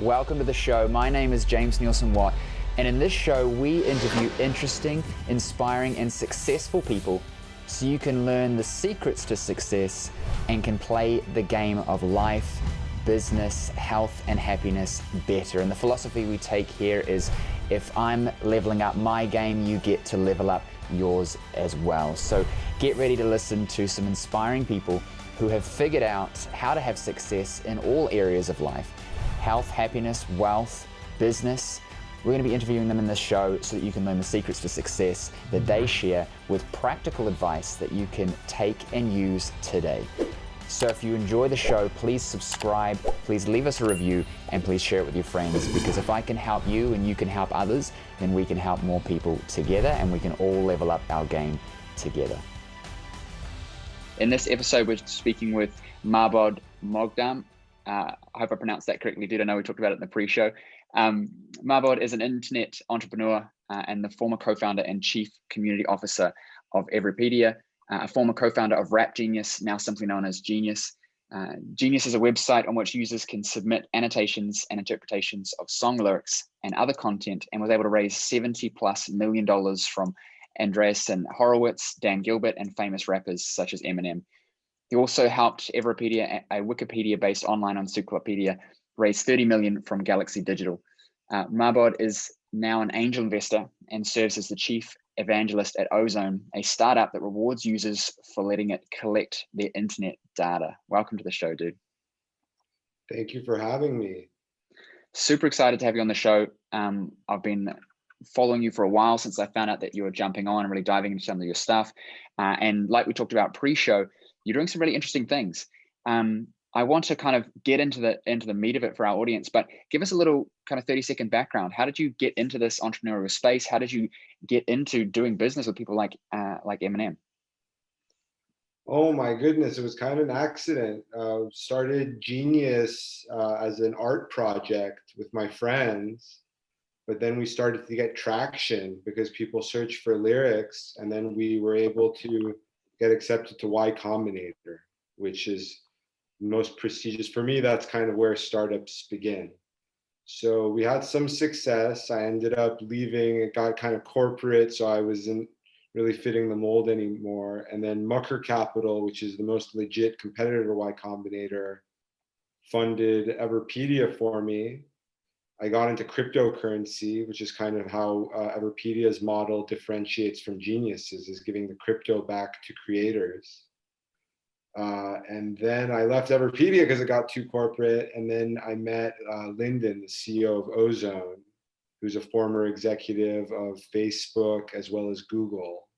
Welcome to the show. My name is James Nielsen Watt, and in this show, we interview interesting, inspiring, and successful people so you can learn the secrets to success and can play the game of life, business, health, and happiness better. And the philosophy we take here is if I'm leveling up my game, you get to level up yours as well. So get ready to listen to some inspiring people who have figured out how to have success in all areas of life. Health, happiness, wealth, business. We're going to be interviewing them in this show so that you can learn the secrets to success that they share with practical advice that you can take and use today. So if you enjoy the show, please subscribe, please leave us a review, and please share it with your friends, because if I can help you and you can help others, then we can help more people together and we can all level up our game together. In this episode, we're speaking with Mahbod Moghadam. I hope I pronounced that correctly, dude. I know we talked about it in the pre-show. Mahbod is an internet entrepreneur and the former co-founder and chief community officer of Everpedia, a former co-founder of Rap Genius, now simply known as Genius. Genius is a website on which users can submit annotations and interpretations of song lyrics and other content, and was able to raise $70+ million from Andreessen Horowitz, Dan Gilbert, and famous rappers such as Eminem. He also helped Everpedia, a Wikipedia-based online encyclopedia, raise $30 million from Galaxy Digital. Mahbod is now an angel investor and serves as the chief evangelist at Ozone, a startup that rewards users for letting it collect their internet data. Welcome to the show, dude. Thank you for having me. Super excited to have you on the show. I've been following you for a while since I found out that you were jumping on and really diving into some of your stuff. And like we talked about pre-show, you're doing some really interesting things. I want to kind of get into the meat of it for our audience, but give us a little kind of 30-second background. How did you get into this entrepreneurial space? How did you get into doing business with people like Eminem? Oh my goodness, it was kind of an accident. Started Genius as an art project with my friends, but then we started to get traction because people searched for lyrics, and then we were able to get accepted to Y Combinator, which is most prestigious. For me, that's kind of where startups begin. So we had some success. I ended up leaving. It got kind of corporate, so I wasn't really fitting the mold anymore. And then Mucker Capital, which is the most legit competitor to Y Combinator, funded Everpedia for me. I got into cryptocurrency, which is kind of how Everpedia's model differentiates from Genius's, is giving the crypto back to creators. And then I left Everpedia because it got too corporate. And then I met Lyndon, the CEO of Ozone, who's a former executive of Facebook as well as Google.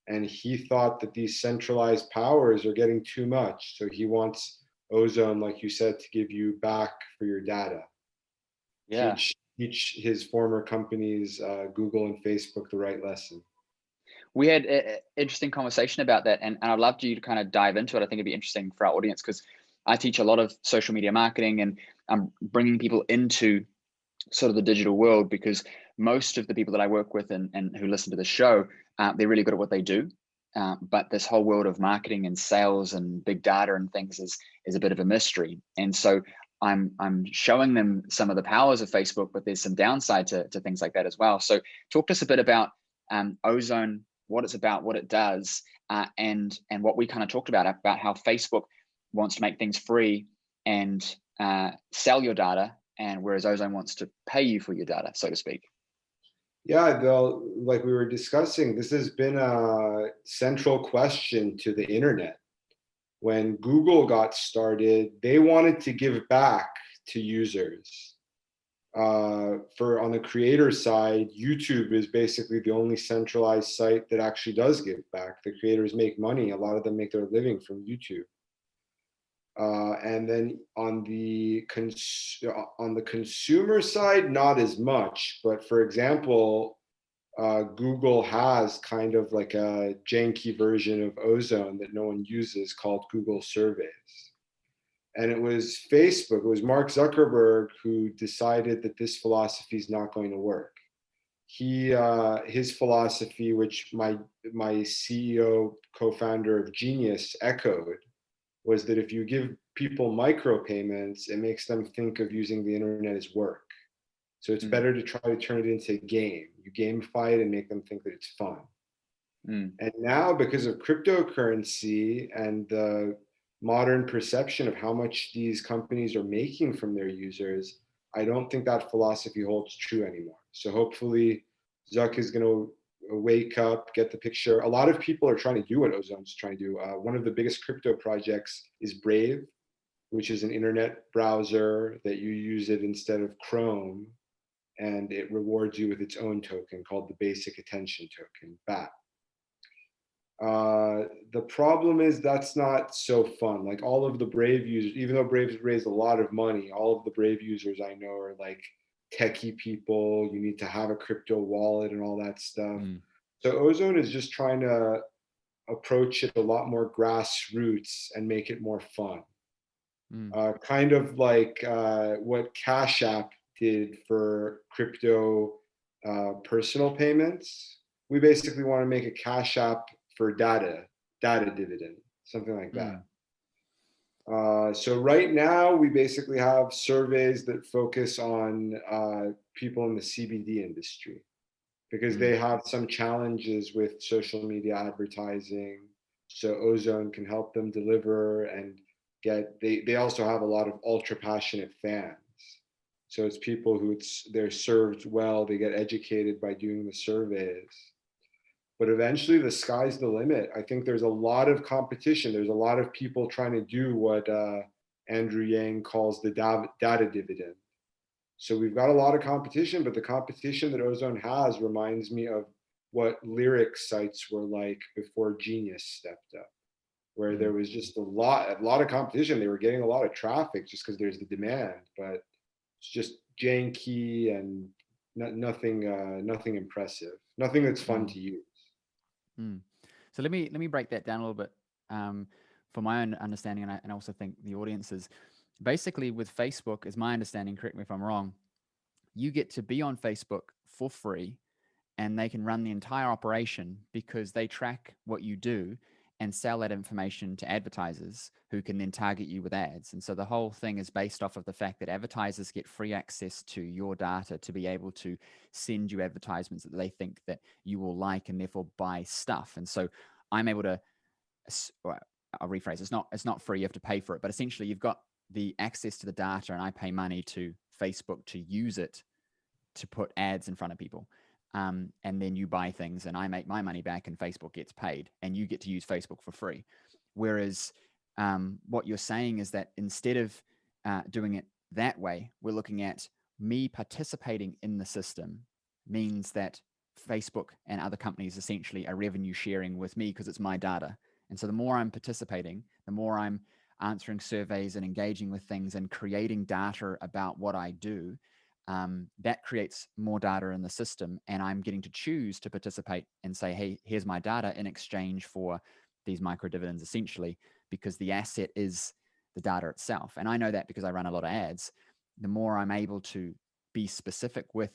And he thought that these centralized powers are getting too much. So he wants Ozone, like you said, to give you back for your data. Yeah. Teach his former companies, Google and Facebook, the right lesson. We had an interesting conversation about that, and I'd love you to kind of dive into it. I think it'd be interesting for our audience because I teach a lot of social media marketing, and I'm bringing people into sort of the digital world because most of the people that I work with and who listen to the show, they're really good at what they do. But this whole world of marketing and sales and big data and things is a bit of a mystery. And so I'm showing them some of the powers of Facebook, but there's some downside to things like that as well. So talk to us a bit about Ozone, what it's about, what it does, and what we kind of talked about how Facebook wants to make things free and sell your data, and whereas Ozone wants to pay you for your data, so to speak. Yeah, like we were discussing, this has been a central question to the internet. When Google got started, they wanted to give back to users. On the creator side, YouTube is basically the only centralized site that actually does give back. The creators make money. A lot of them make their living from YouTube. And then on the consumer side, not as much. But for example, Google has kind of like a janky version of Ozone that no one uses called Google Surveys. And it was Facebook, it was Mark Zuckerberg who decided that this philosophy is not going to work. His philosophy, which my CEO, co-founder of Genius, echoed, was that if you give people micropayments, it makes them think of using the internet as work. So it's better to try to turn it into a game. You gamify it and make them think that it's fun. And now, because of cryptocurrency and the modern perception of how much these companies are making from their users, I don't think that philosophy holds true anymore. So hopefully, Zuck is going to wake up, get the picture. A lot of people are trying to do what Ozone's trying to do. One of the biggest crypto projects is Brave, which is an internet browser that you use it instead of Chrome, and it rewards you with its own token called the Basic Attention Token, BAT. The problem is that's not so fun. Like all of the Brave users, even though Brave's raised a lot of money, all of the Brave users I know are like techie people. You need to have a crypto wallet and all that stuff. So Ozone is just trying to approach it a lot more grassroots and make it more fun. Kind of like what Cash App did for crypto personal payments. We basically want to make a Cash App for data dividend, something like that. So right now we basically have surveys that focus on people in the CBD industry because they have some challenges with social media advertising. So Ozone can help them deliver and they also have a lot of ultra passionate fans. So it's people who they're served well, they get educated by doing the surveys. But eventually the sky's the limit. I think there's a lot of competition. There's a lot of people trying to do what Andrew Yang calls the data dividend. So we've got a lot of competition, but the competition that Ozone has reminds me of what lyric sites were like before Genius stepped up, where there was just a lot of competition. They were getting a lot of traffic just because there's the demand, but it's just janky and nothing impressive, nothing that's fun to use. So let me break that down a little bit for my own understanding, and I also think the audience's. Basically, with Facebook, is my understanding, correct me if I'm wrong, you get to be on Facebook for free, and they can run the entire operation because they track what you do and sell that information to advertisers who can then target you with ads. And so the whole thing is based off of the fact that advertisers get free access to your data to be able to send you advertisements that they think that you will like and therefore buy stuff. And so I'm able to, I'll rephrase, it's not free, you have to pay for it, but essentially you've got the access to the data and I pay money to Facebook to use it to put ads in front of people. And then you buy things and I make my money back and Facebook gets paid and you get to use Facebook for free. Whereas what you're saying is that instead of doing it that way, we're looking at me participating in the system means that Facebook and other companies essentially are revenue sharing with me because it's my data. And so the more I'm participating, the more I'm answering surveys and engaging with things and creating data about what I do, that creates more data in the system. And I'm getting to choose to participate and say, hey, here's my data in exchange for these micro dividends, essentially, because the asset is the data itself. And I know that because I run a lot of ads. The more I'm able to be specific with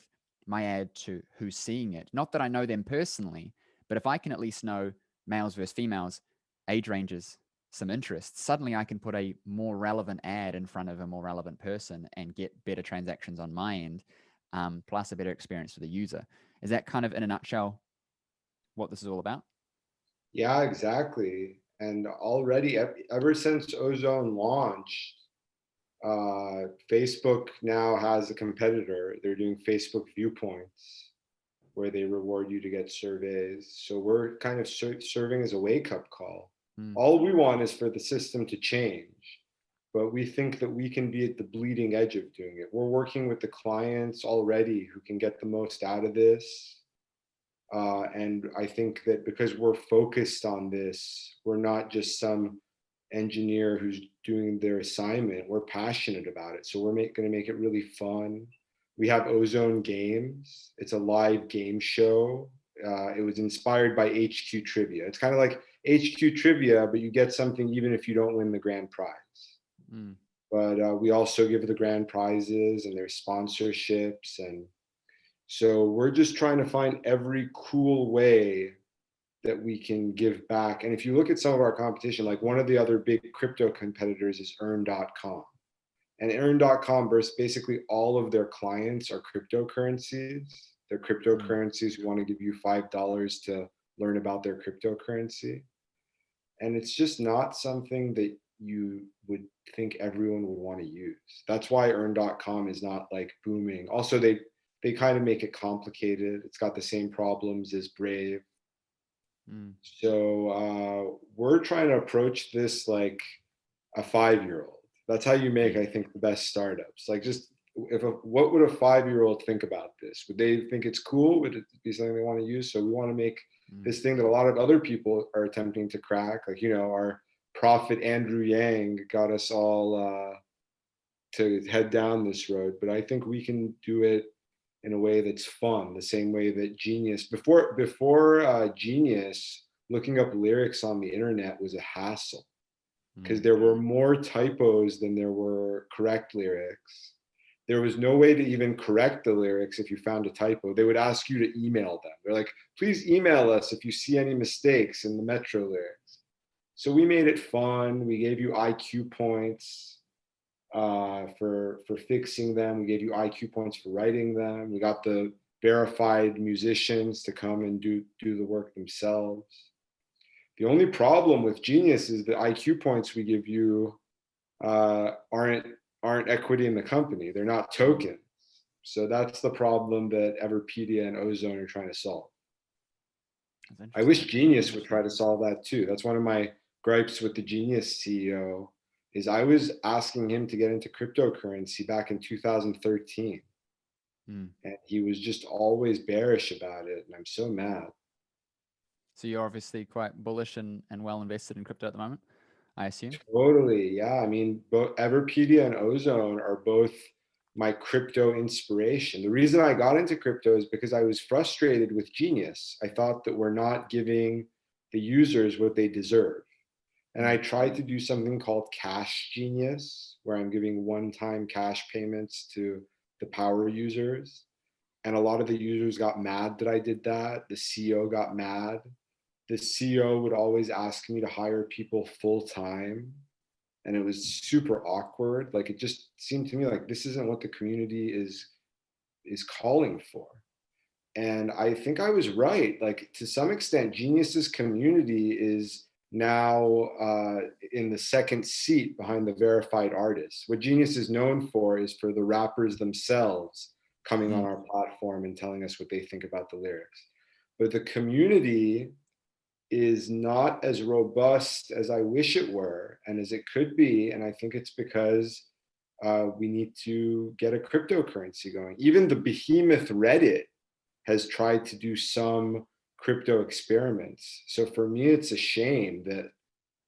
my ad to who's seeing it, not that I know them personally, but if I can at least know males versus females, age ranges, some interests, suddenly I can put a more relevant ad in front of a more relevant person and get better transactions on my end, plus a better experience for the user. Is that kind of in a nutshell what this is all about? Yeah, exactly. And already, ever since Ozone launched, Facebook now has a competitor. They're doing Facebook Viewpoints, where they reward you to get surveys. So we're kind of serving as a wake-up call. All we want is for the system to change, but we think that we can be at the bleeding edge of doing it. We're working with the clients already who can get the most out of this. And I think that because we're focused on this, we're not just some engineer who's doing their assignment. We're passionate about it. So we're going to make it really fun. We have Ozone Games. It's a live game show. It was inspired by HQ Trivia. It's kind of like HQ Trivia, but you get something even if you don't win the grand prize. But we also give the grand prizes and there's sponsorships. And so we're just trying to find every cool way that we can give back. And if you look at some of our competition, like one of the other big crypto competitors is earn.com. And earn.com, basically all of their clients are cryptocurrencies. They're cryptocurrencies who want to give you $5 to learn about their cryptocurrency. And it's just not something that you would think everyone would want to use. That's why earn.com is not like booming. Also, they kind of make it complicated. It's got the same problems as Brave. So we're trying to approach this like a 5-year-old. That's how you make, I think, the best startups. Like, just what would a 5-year-old think about this? Would they think it's cool? Would it be something they want to use? So we want to make this thing that a lot of other people are attempting to crack. Like, our prophet Andrew Yang got us all to head down this road, but I think we can do it in a way that's fun, the same way that Genius, before Genius, looking up lyrics on the internet was a hassle, because there were more typos than there were correct lyrics. There was no way to even correct the lyrics if you found a typo. They would ask you to email them. They're like, please email us if you see any mistakes in the Metro lyrics. So we made it fun. We gave you IQ points for fixing them. We gave you IQ points for writing them. We got the verified musicians to come and do the work themselves. The only problem with Genius is the IQ points we give you aren't equity in the company. They're not tokens. So that's the problem that Everpedia and Ozone are trying to solve. I wish Genius would try to solve that too. That's one of my gripes with the Genius CEO, is I was asking him to get into cryptocurrency back in 2013. And he was just always bearish about it. And I'm so mad. So you're obviously quite bullish and well invested in crypto at the moment, I assume? Totally, yeah. I mean, both Everpedia and Ozone are both my crypto inspiration. The reason I got into crypto is because I was frustrated with Genius. I thought that we're not giving the users what they deserve. And I tried to do something called Cash Genius, where I'm giving one-time cash payments to the power users. And a lot of the users got mad that I did that. The CEO got mad. The CEO would always ask me to hire people full time. And it was super awkward. Like, it just seemed to me like this isn't what the community is calling for. And I think I was right. Like, to some extent, Genius's community is now in the second seat behind the verified artists. What Genius is known for is for the rappers themselves coming on our platform and telling us what they think about the lyrics. But the community is not as robust as I wish it were and as it could be. And I think it's because we need to get a cryptocurrency going. Even the behemoth Reddit has tried to do some crypto experiments. So for me, it's a shame that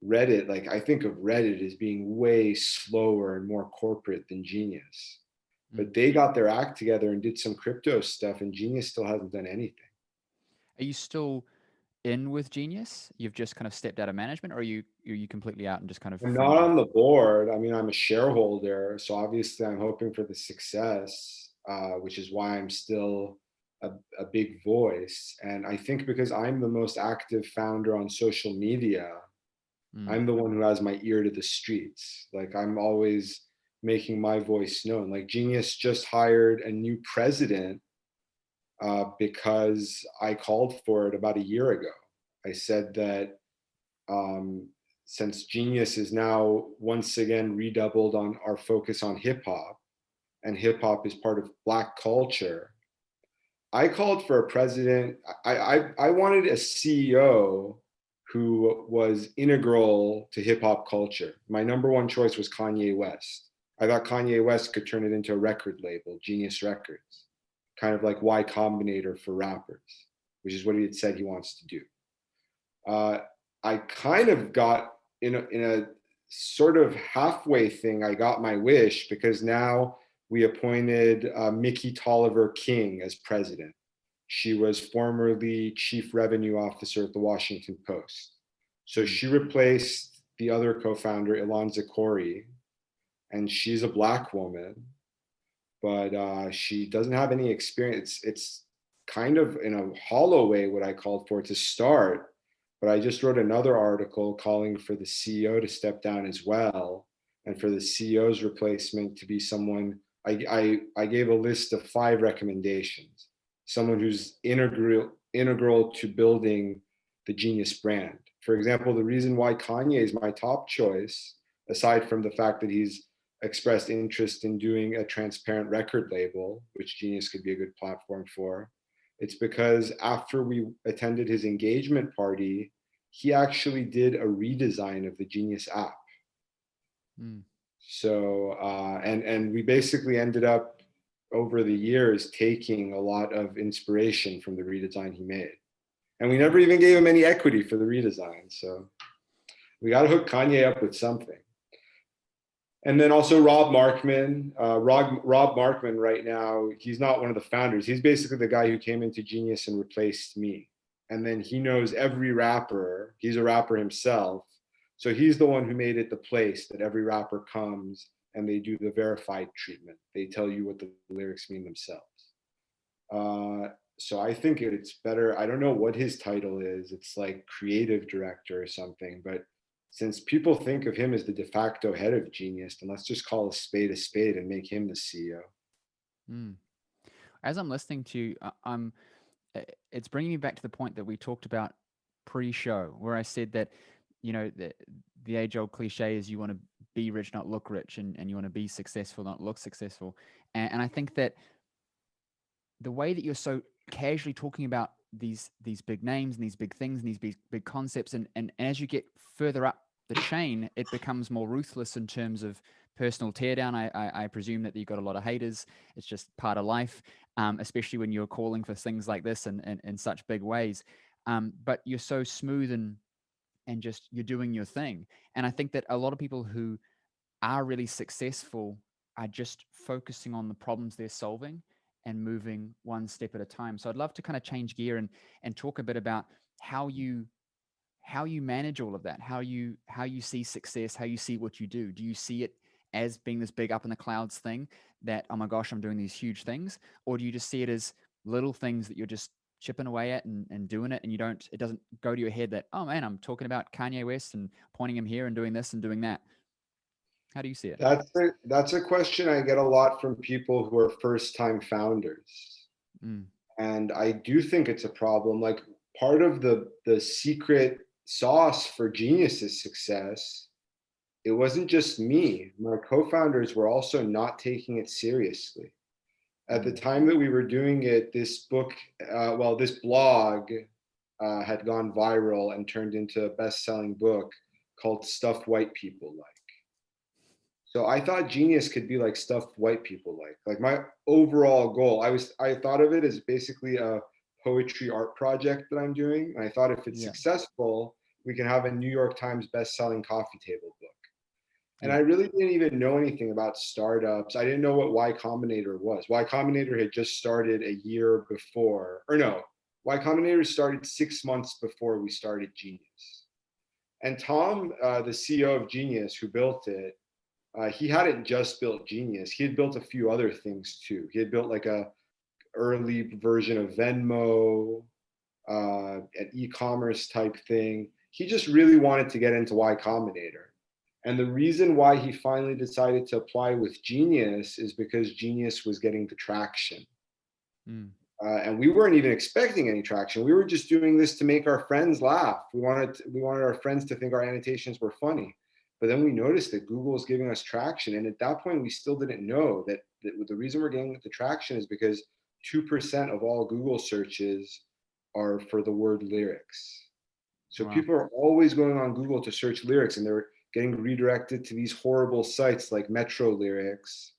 Reddit, like, I think of Reddit as being way slower and more corporate than Genius. But they got their act together and did some crypto stuff, and Genius still hasn't done anything. Are you still in with Genius? You've just kind of stepped out of management, or are you completely out and just kind of? I'm not on the board. I mean, I'm a shareholder, so obviously I'm hoping for the success, which is why I'm still a big voice. And I think because I'm the most active founder on social media, I'm the one who has my ear to the streets. Like, I'm always making my voice known. Like, Genius just hired a new president because I called for it about a year ago. I said that since Genius is now once again redoubled on our focus on hip hop, and hip hop is part of Black culture, I called for a president. I wanted a CEO who was integral to hip hop culture. My number one choice was Kanye West. I thought Kanye West could turn it into a record label, Genius Records, kind of like Y Combinator for rappers, which is what he had said he wants to do. I kind of got in a sort of halfway thing. I got my wish, because now we appointed Mickey Tolliver King as president. She was formerly chief revenue officer at the Washington Post. So she replaced the other co-founder, Ilonza Corey, and she's a Black woman, but she doesn't have any experience. It's kind of in a hollow way what I called for to start, but I just wrote another article calling for the CEO to step down as well, and for the CEO's replacement to be someone. I gave a list of 5 recommendations. Someone who's integral to building the Genius brand. For example, the reason why Kanye is my top choice, aside from the fact that he's expressed interest in doing a transparent record label, which Genius could be a good platform for, it's because after we attended his engagement party, he actually did a redesign of the Genius app. Mm. So, and we basically ended up over the years taking a lot of inspiration from the redesign he made. And we never even gave him any equity for the redesign. So we got to hook Kanye up with something. And then also Rob Markman. Rob Markman right now, he's not one of the founders. He's basically the guy who came into Genius and replaced me. And then he knows every rapper. He's a rapper himself. So he's the one who made it the place that every rapper comes and they do the verified treatment. They tell you what the lyrics mean themselves. So I think it's better. I don't know what his title is. It's like creative director or something. But since people think of him as the de facto head of Genius, then let's just call a spade and make him the CEO. Mm. As I'm listening to you, it's bringing me back to the point that we talked about pre-show, where I said that, you know, the age-old cliche is you want to be rich, not look rich, and you want to be successful, not look successful. And I think that the way that you're so casually talking about these big names and these big things and these big concepts, and as you get further up the chain, it becomes more ruthless in terms of personal teardown. I presume that you've got a lot of haters. It's just part of life, especially when you're calling for things like this in such big ways. But you're so smooth and just you're doing your thing. And I think that a lot of people who are really successful are just focusing on the problems they're solving and moving one step at a time. So I'd love to kind of change gear and talk a bit about how you manage all of that, how you see success, how you see what you do. Do you see it as being this big up in the clouds thing that, oh my gosh, I'm doing these huge things? Or do you just see it as little things that you're just chipping away at and doing it, and it doesn't go to your head that, oh man, I'm talking about Kanye West and pointing him here and doing this and doing that? How do you see it? That's a question I get a lot from people who are first-time founders. Mm. And I do think it's a problem. Like, part of the secret sauce for Genius's success, it wasn't just me. My co-founders were also not taking it seriously. At the time that we were doing it, this blog had gone viral and turned into a best-selling book called Stuff White People Like. So I thought Genius could be like stuff white people like. Like, my overall goal, I thought of it as basically a poetry art project that I'm doing. And I thought if it's successful, we can have a New York Times best-selling coffee table book. And I really didn't even know anything about startups. I didn't know what Y Combinator was. Y Combinator had just started a year before, or no, Y Combinator started 6 months before we started Genius. And Tom, the CEO of Genius, who built it, he hadn't just built Genius. He had built a few other things too. He had built like a early version of Venmo, an e-commerce type thing. He just really wanted to get into Y Combinator. And the reason why he finally decided to apply with Genius is because Genius was getting the traction. Mm. And we weren't even expecting any traction. We were just doing this to make our friends laugh. We wanted our friends to think our annotations were funny. But then we noticed that Google was giving us traction. And at that point, we still didn't know that the reason we're getting the traction is because 2% of all Google searches are for the word lyrics. So people are always going on Google to search lyrics, and they're getting redirected to these horrible sites like Metro Lyrics,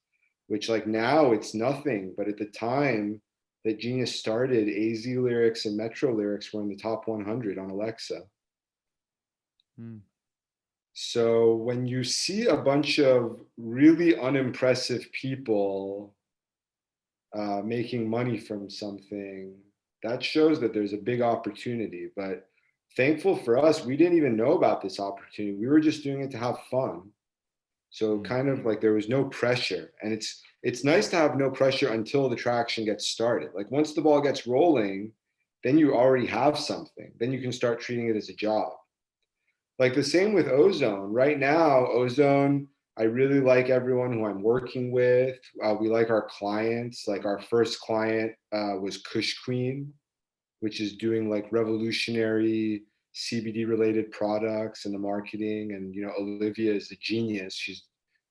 which, like, now it's nothing. But at the time that Genius started, AZ Lyrics and Metro Lyrics were in the top 100 on Alexa. Mm. So when you see a bunch of really unimpressive people making money from something, that shows that there's a big opportunity. But thankful for us, we didn't even know about this opportunity. We were just doing it to have fun. So kind of like there was no pressure. And it's nice to have no pressure until the traction gets started. Like, once the ball gets rolling, then you already have something. Then you can start treating it as a job. Like the same with Ozone. Right now, Ozone, I really like everyone who I'm working with. We like our clients. Like our first client was Kush Queen, which is doing like revolutionary CBD related products and the marketing. And Olivia is a genius. She's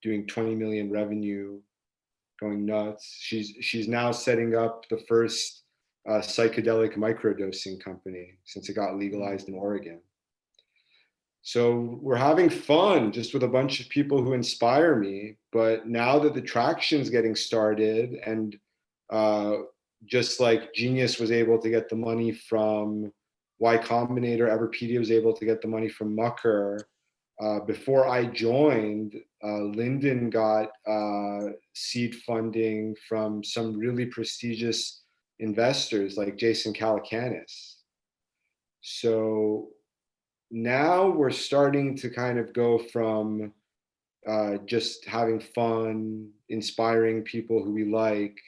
doing 20 million revenue, going nuts. She's now setting up the first psychedelic microdosing company since it got legalized in Oregon. So we're having fun just with a bunch of people who inspire me. But now that the traction's getting started, and just like Genius was able to get the money from Y Combinator, Everpedia was able to get the money from Mucker. Before I joined, Lyndon got seed funding from some really prestigious investors like Jason Calacanis. So now we're starting to kind of go from just having fun, inspiring people who we like,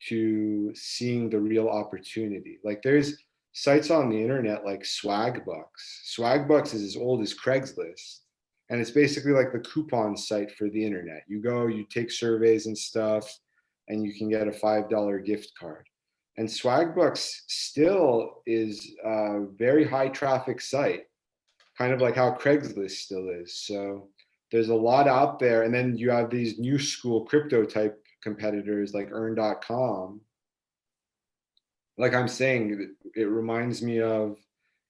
to seeing the real opportunity. Like there's sites on the internet like Swagbucks. Swagbucks is as old as Craigslist. And it's basically like the coupon site for the internet. You go, you take surveys and stuff, and you can get a $5 gift card. And Swagbucks still is a very high traffic site, kind of like how Craigslist still is. So there's a lot out there. And then you have these new school crypto type competitors like earn.com. Like I'm saying, it reminds me of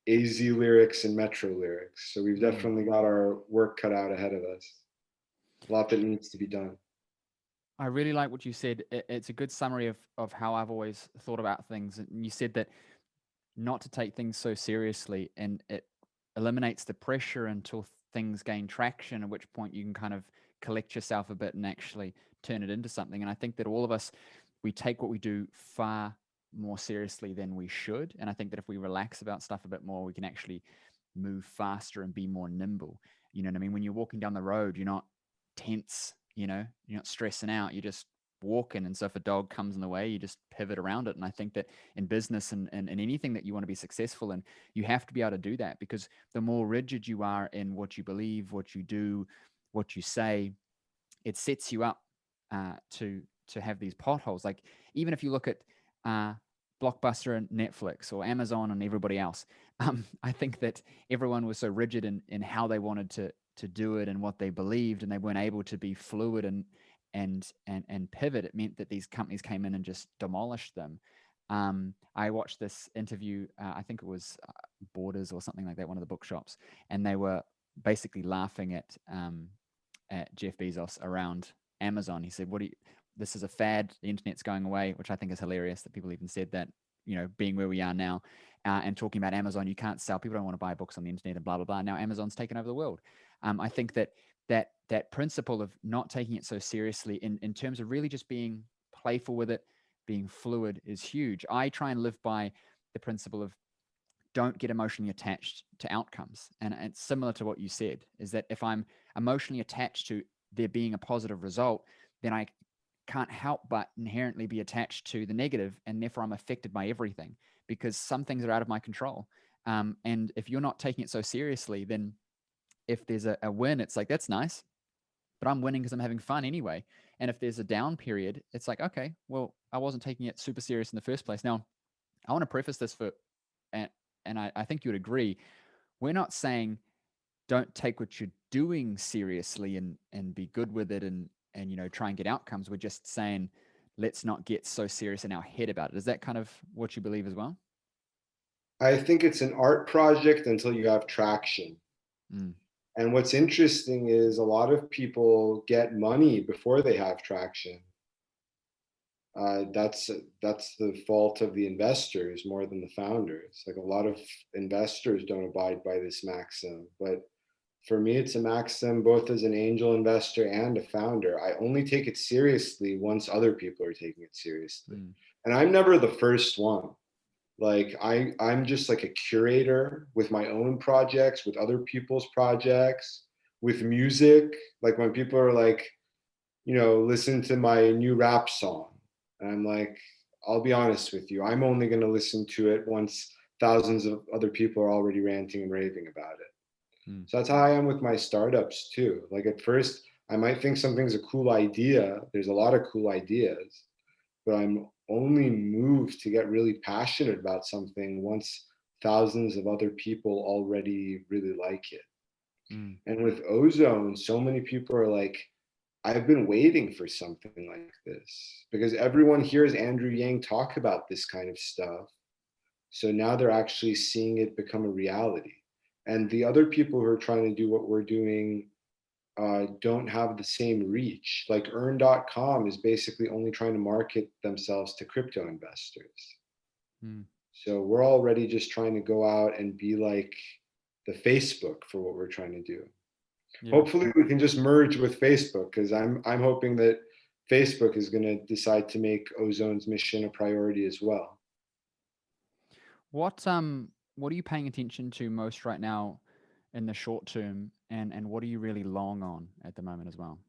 AZ Lyrics and Metro Lyrics. So we've definitely got our work cut out ahead of us. A lot that needs to be done. I really like what you said. It's a good summary of how I've always thought about things. And you said that not to take things so seriously, and it eliminates the pressure until things gain traction, at which point you can kind of collect yourself a bit and actually turn it into something. And I think that all of us, we take what we do far more seriously than we should. And I think that if we relax about stuff a bit more, we can actually move faster and be more nimble. You know what I mean? When you're walking down the road, you're not tense, you're not stressing out, you're just walking. And so if a dog comes in the way, you just pivot around it. And I think that in business and anything that you want to be successful in, you have to be able to do that, because the more rigid you are in what you believe, what you do, what you say, it sets you up to have these potholes. Like even if you look at Blockbuster and Netflix or Amazon and everybody else, I think that everyone was so rigid in how they wanted to do it and what they believed, and they weren't able to be fluid and pivot. It meant that these companies came in and just demolished them. I watched this interview, I think it was Borders or something like that, one of the bookshops, and they were basically laughing at Jeff Bezos around Amazon. He said, this is a fad, the internet's going away, which I think is hilarious that people even said that, being where we are now, and talking about Amazon, you can't sell, people don't want to buy books on the internet and blah, blah, blah. Now Amazon's taken over the world. I think that principle of not taking it so seriously in terms of really just being playful with it, being fluid, is huge. I try and live by the principle of don't get emotionally attached to outcomes. And it's similar to what you said, is that if I'm emotionally attached to there being a positive result, then I can't help but inherently be attached to the negative, and therefore I'm affected by everything, because some things are out of my control. And if you're not taking it so seriously, then if there's a win, it's like, that's nice, but I'm winning because I'm having fun anyway. And if there's a down period, it's like, okay, well, I wasn't taking it super serious in the first place. Now, I want to preface this and I think you would agree, we're not saying don't take what you're doing seriously and be good with it and try and get outcomes. We're just saying, let's not get so serious in our head about it. Is that kind of what you believe as well? I think it's an art project until you have traction. And what's interesting is a lot of people get money before they have traction. That's the fault of the investors more than the founders. Like a lot of investors don't abide by this maxim, but for me, it's a maxim both as an angel investor and a founder. I only take it seriously once other people are taking it seriously. And I'm never the first one. Like I'm just like a curator with my own projects, with other people's projects, with music. Like when people are like, listen to my new rap song. And I'm like, I'll be honest with you. I'm only going to listen to it once thousands of other people are already ranting and raving about it. Mm. So that's how I am with my startups too. Like at first, I might think something's a cool idea. There's a lot of cool ideas, but I'm only moved to get really passionate about something once thousands of other people already really like it. Mm. And with Ozone, so many people are like, I've been waiting for something like this because everyone hears Andrew Yang talk about this kind of stuff. So now they're actually seeing it become a reality. And the other people who are trying to do what we're doing don't have the same reach. Like earn.com is basically only trying to market themselves to crypto investors. Mm. So we're already just trying to go out and be like the Facebook for what we're trying to do. Yeah. Hopefully we can just merge with Facebook because I'm hoping that Facebook is going to decide to make Ozone's mission a priority as well. What are you paying attention to most right now in the short term, and what are you really long on at the moment as well?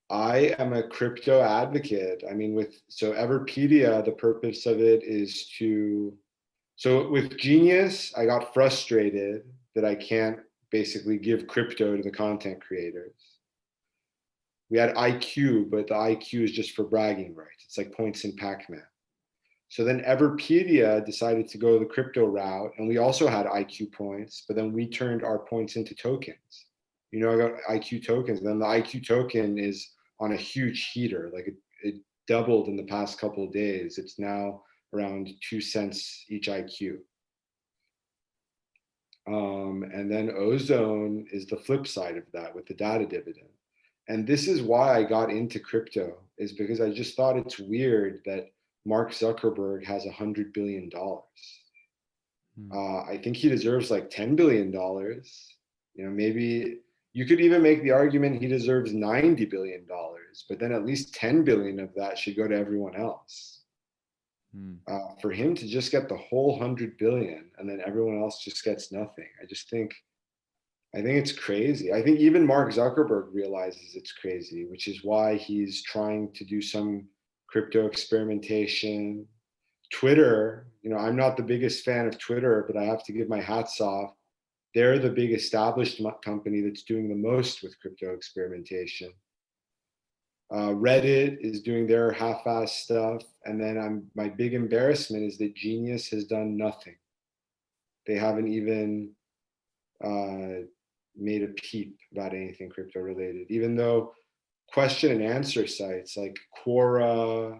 I am a crypto advocate. I mean, so Everpedia, the purpose of it is so with Genius, I got frustrated that I can't basically give crypto to the content creators. We had IQ, but the IQ is just for bragging rights. It's like points in Pac-Man. So then Everpedia decided to go the crypto route, and we also had IQ points, but then we turned our points into tokens. You know, I got IQ tokens. Then the IQ token is on a huge heater. Like it doubled in the past couple of days. It's now around 2 cents each IQ. And then Ozone is the flip side of that with the data dividend. And this is why I got into crypto, is because I just thought it's weird that Mark Zuckerberg has $100 billion. I think he deserves like $10 billion. You know, maybe you could even make the argument he deserves $90 billion, but then at least 10 billion of that should go to everyone else. For him to just get the whole 100 billion and then everyone else just gets nothing, I think it's crazy. I think even Mark Zuckerberg realizes it's crazy, which is why he's trying to do some crypto experimentation. Twitter, you know, I'm not the biggest fan of Twitter, but I have to give my hats off. They're the big established company that's doing the most with crypto experimentation. Reddit is doing their half-ass stuff. And then my big embarrassment is that Genius has done nothing. They haven't even made a peep about anything crypto related, even though question and answer sites like Quora,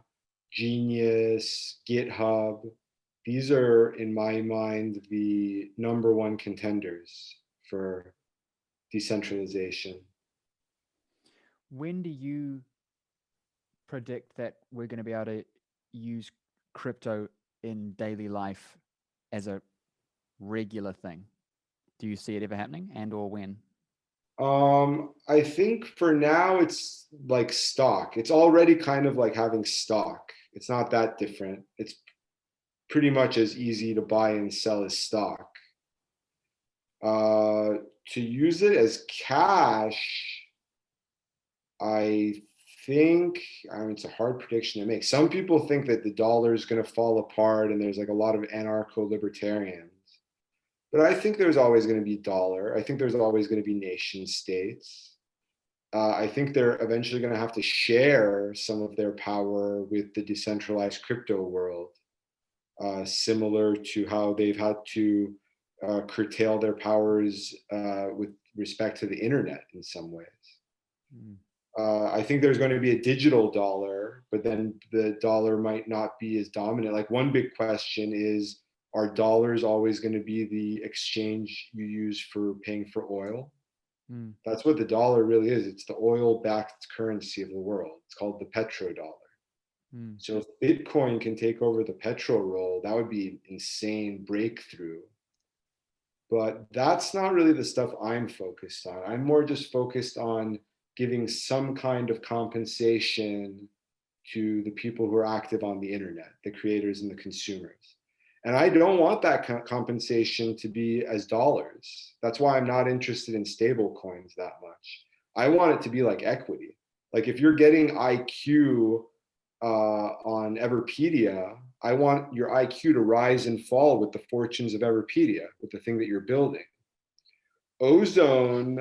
Genius, GitHub, these are, in my mind, the number one contenders for decentralization. When do you predict that we're going to be able to use crypto in daily life as a regular thing? Do you see it ever happening, and or when? I think for now it's like stock. It's already kind of like having stock. It's not that different. It's pretty much as easy to buy and sell as stock. To use it as cash, I think, I mean, it's a hard prediction to make. Some people think that the dollar is going to fall apart and there's like a lot of anarcho-libertarians. But I think there's always going to be dollar. I think there's always going to be nation states. I think they're eventually going to have to share some of their power with the decentralized crypto world, similar to how they've had to curtail their powers with respect to the internet in some ways. I think there's going to be a digital dollar, but then the dollar might not be as dominant. Like one big question is, are dollars always going to be the exchange you use for paying for oil? That's what the dollar really is. It's the oil-backed currency of the world. It's called the petrodollar. So if Bitcoin can take over the petrol role, that would be an insane breakthrough. But that's not really the stuff I'm focused on. I'm more just focused on giving some kind of compensation to the people who are active on the internet, the creators and the consumers. And I don't want that compensation to be as dollars. That's why I'm not interested in stable coins that much. I want it to be like equity. Like if you're getting IQ on Everpedia, I want your IQ to rise and fall with the fortunes of Everpedia, with the thing that you're building. Ozone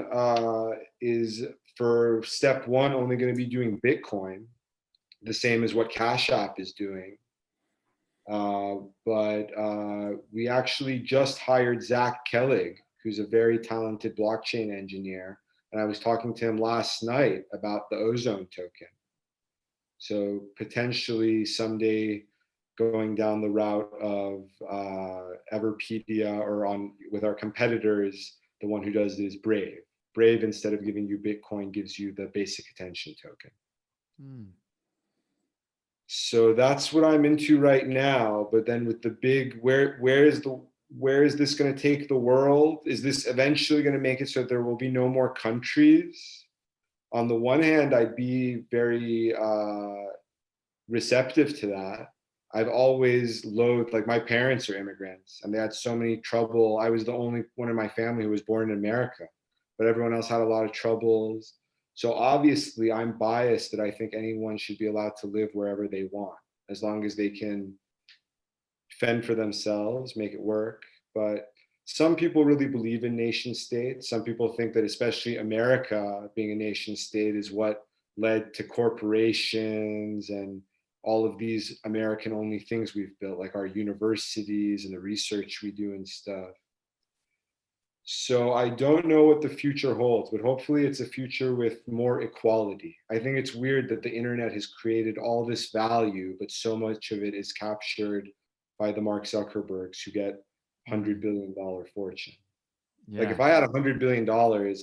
is, for step one, only going to be doing Bitcoin, the same as what Cash App is doing. But we actually just hired Zach Kellig, who's a very talented blockchain engineer. And I was talking to him last night about the Ozone token. So potentially someday going down the route of Everpedia, or on with our competitors, the one who does is Brave. Brave, instead of giving you Bitcoin, gives you the basic attention token. So that's what I'm into right now. But then with the big, where is this going to take the world? Is this eventually going to make it so that there will be no more countries? On the one hand, I'd be very receptive to that. I've always loathed, like, my parents are immigrants and they had so many trouble. I was the only one in my family who was born in America, but everyone else had a lot of troubles. So obviously I'm biased that I think anyone should be allowed to live wherever they want, as long as they can fend for themselves, make it work. But some people really believe in nation states. Some people think that especially America being a nation state is what led to corporations and all of these American only things we've built, like our universities and the research we do and stuff. So I don't know what the future holds, but hopefully it's a future with more equality. I think it's weird that the internet has created all this value, but so much of it is captured by the Mark Zuckerbergs, who get $100 billion fortune. Yeah. Like, if I had $100 billion,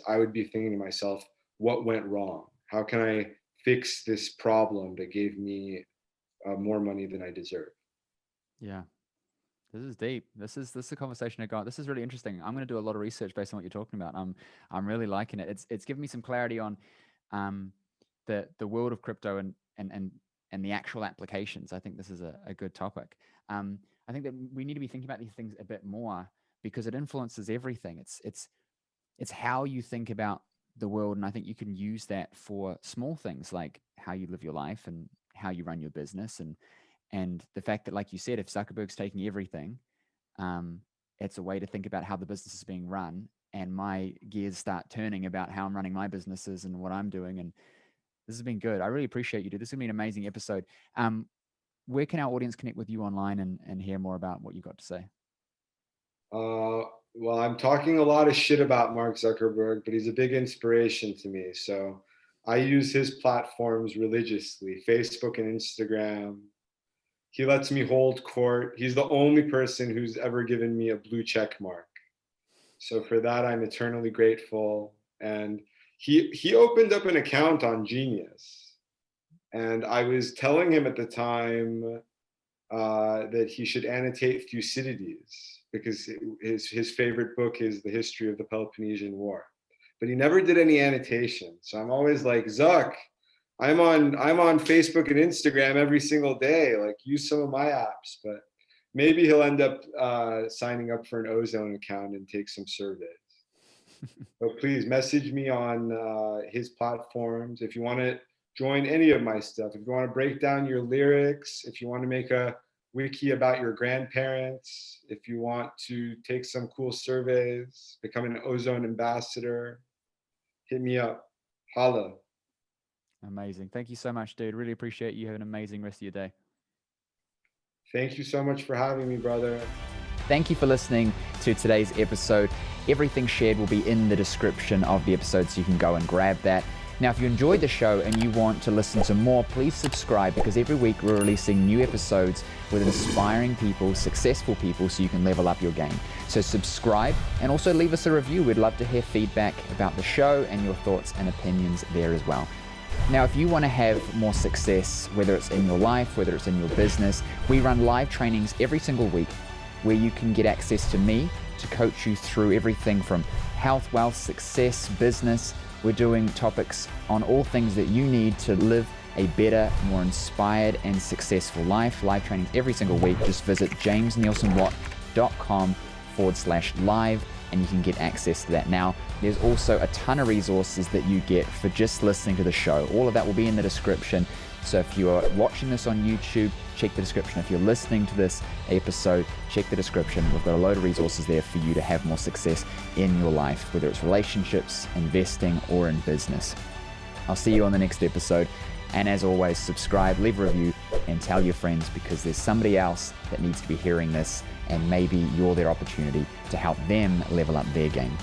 I would be thinking to myself, what went wrong? How can I fix this problem that gave me more money than I deserve? Yeah. This is deep. This is a conversation I got. This is really interesting. I'm going to do a lot of research based on what you're talking about. I'm really liking it. It's given me some clarity on the world of crypto and the actual applications. I think this is a good topic. I think that we need to be thinking about these things a bit more, because it influences everything. It's how you think about the world, and I think you can use that for small things like how you live your life and how you run your business, and the fact that, like you said, if Zuckerberg's taking everything, it's a way to think about how the business is being run, and my gears start turning about how I'm running my businesses and what I'm doing. And this has been good. I really appreciate you, dude. This has been an amazing episode. Where can our audience connect with you online and hear more about what you've got to say? Well, I'm talking a lot of shit about Mark Zuckerberg, but he's a big inspiration to me. So I use his platforms religiously, Facebook and Instagram. He lets me hold court. He's the only person who's ever given me a blue check mark. So for that, I'm eternally grateful. And he opened up an account on Genius. And I was telling him at the time that he should annotate Thucydides, because his favorite book is The History of the Peloponnesian War. But he never did any annotation. So I'm always like, Zuck, I'm on Facebook and Instagram every single day. Like, use some of my apps. But maybe he'll end up signing up for an Ozone account and take some surveys. But please message me on his platforms if you want to join any of my stuff. If you want to break down your lyrics, if you want to make a wiki about your grandparents, if you want to take some cool surveys, become an Ozone ambassador, hit me up. Holla. Amazing. Thank you so much, dude. Really appreciate you. Have an amazing rest of your day. Thank you so much for having me, brother. Thank you for listening to today's episode. Everything shared will be in the description of the episode, so you can go and grab that. Now, if you enjoyed the show and you want to listen to more, please subscribe, because every week we're releasing new episodes with inspiring people, successful people, so you can level up your game. So subscribe, and also leave us a review. We'd love to hear feedback about the show and your thoughts and opinions there as well. Now, if you want to have more success, whether it's in your life, whether it's in your business, we run live trainings every single week where you can get access to me to coach you through everything from health, wealth, success, business. We're doing topics on all things that you need to live a better, more inspired and successful life. Live trainings every single week. Just visit jamesnielsenwatt.com/live and you can get access to that. Now, There's also a ton of resources that you get for just listening to the show. All of that will be in the description. So if you are watching this on YouTube, check the description. If you're listening to this episode, check the description. We've got a load of resources there for you to have more success in your life, whether it's relationships, investing, or in business. I'll see you on the next episode. And as always, subscribe, leave a review, and tell your friends, because there's somebody else that needs to be hearing this, and maybe you're their opportunity to help them level up their game.